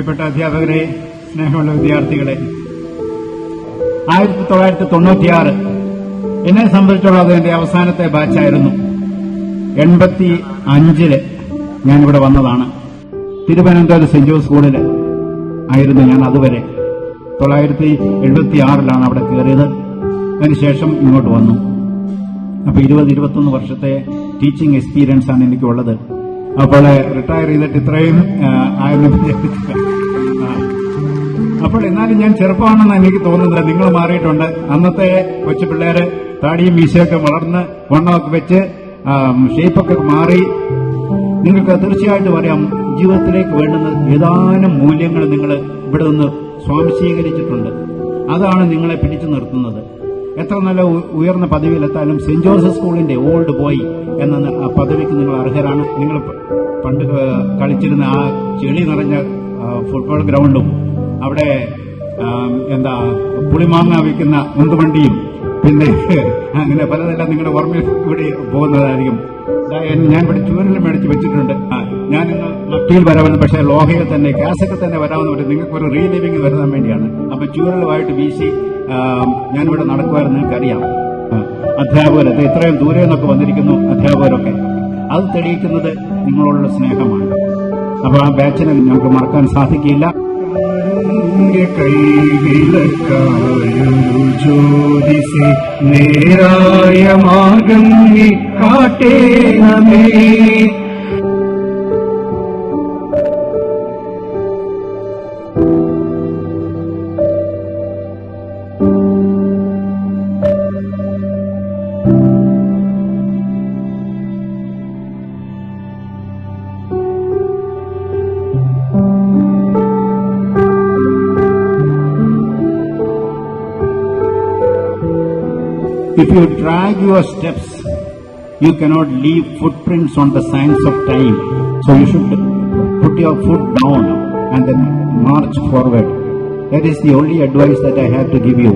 പ്രിയപ്പെട്ട അധ്യാപകരെ, സ്നേഹമുള്ള വിദ്യാർത്ഥികളെ, 1996 എന്നെ സംബന്ധിച്ചുള്ള അത് എന്റെ അവസാനത്തെ ബാച്ചായിരുന്നു. 85 ഞാനിവിടെ വന്നതാണ്. തിരുവനന്തപുരം സെന്റ് ജോസ് സ്കൂളിൽ ആയിരുന്നു ഞാൻ അതുവരെ. 1976 അവിടെ കയറിയത്. അതിനുശേഷം ഇങ്ങോട്ട് വന്നു. അപ്പൊ 20-21 വർഷത്തെ ടീച്ചിങ് എക്സ്പീരിയൻസ് ആണ് എനിക്കുള്ളത്. അപ്പോൾ റിട്ടയർ ചെയ്തിട്ട് ഇത്രയും ആയെന്ന് വിചാരിച്ചില്ല. അപ്പോൾ എന്നാലും ഞാൻ ചെറുപ്പമാണെന്ന് എനിക്ക് തോന്നുന്നില്ല. നിങ്ങൾ മാറിയിട്ടുണ്ട്. അന്നത്തെ കൊച്ചു പിള്ളേര് താടിയും മീശയൊക്കെ വളർന്ന് വണ്ണമൊക്കെ വെച്ച് ഷേപ്പൊക്കെ മാറി. നിങ്ങൾക്ക് തീർച്ചയായിട്ടും അറിയാം, ജീവിതത്തിലേക്ക് വേണ്ടുന്ന ഏതാനും മൂല്യങ്ങൾ നിങ്ങൾ ഇവിടെ നിന്ന് സ്വാംശീകരിച്ചിട്ടുണ്ട്. അതാണ് നിങ്ങളെ പിടിച്ചു നിർത്തുന്നത്. എത്ര നല്ല ഉയർന്ന പദവിയിലെത്താനും സെന്റ് ജോസഫ് സ്കൂളിന്റെ ഓൾഡ് ബോയ് എന്ന ആ പദവിക്ക് നിങ്ങൾ അർഹരാണ്. നിങ്ങൾ പണ്ട് കളിച്ചിരുന്ന ആ ചെളി നിറഞ്ഞ ഫുട്ബോൾ ഗ്രൗണ്ടും അവിടെ പുളിമാങ്ങ വിൽക്കുന്ന ഉന്തുവണ്ടിയും പിന്നെ അങ്ങനെ പലതെല്ലാം നിങ്ങളുടെ ഓർമ്മയിൽ ഇവിടെ പോകുന്നതായിരിക്കും. ഞാൻ ഇവിടെ ചൂരൽ മേടിച്ച് വെച്ചിട്ടുണ്ട്. ഞാനിന്ന് മട്ടിയിൽ വരാമെന്ന്, പക്ഷേ ലോഹയിൽ തന്നെ ഗ്യാസൊക്കെ തന്നെ വരാമെന്ന് പറയും. നിങ്ങൾക്കൊരു റീലിവിംഗ് വരുത്താൻ വേണ്ടിയാണ്. അപ്പൊ ചൂരലുമായിട്ട് വീശി ഞാനിവിടെ നടക്കുമായിരുന്നു. നിങ്ങൾക്കറിയാം, അധ്യാപകർ ഇത്രയും ദൂരെ നിന്നൊക്കെ വന്നിരിക്കുന്നു. അധ്യാപകരൊക്കെ അത് തെളിയിക്കുന്നത് നിങ്ങളോടുള്ള സ്നേഹമാണ്. അപ്പൊ ആ ബാച്ചിനെ നമുക്ക് മറക്കാൻ സാധിക്കില്ല. ജ്യോതിസേ നേരായ മാർഗം നീ കാട്ടേണമേ. If you drag your steps, you cannot leave footprints on the sands of time. So you should put your foot down and then march forward. That is the only advice that I have to give you.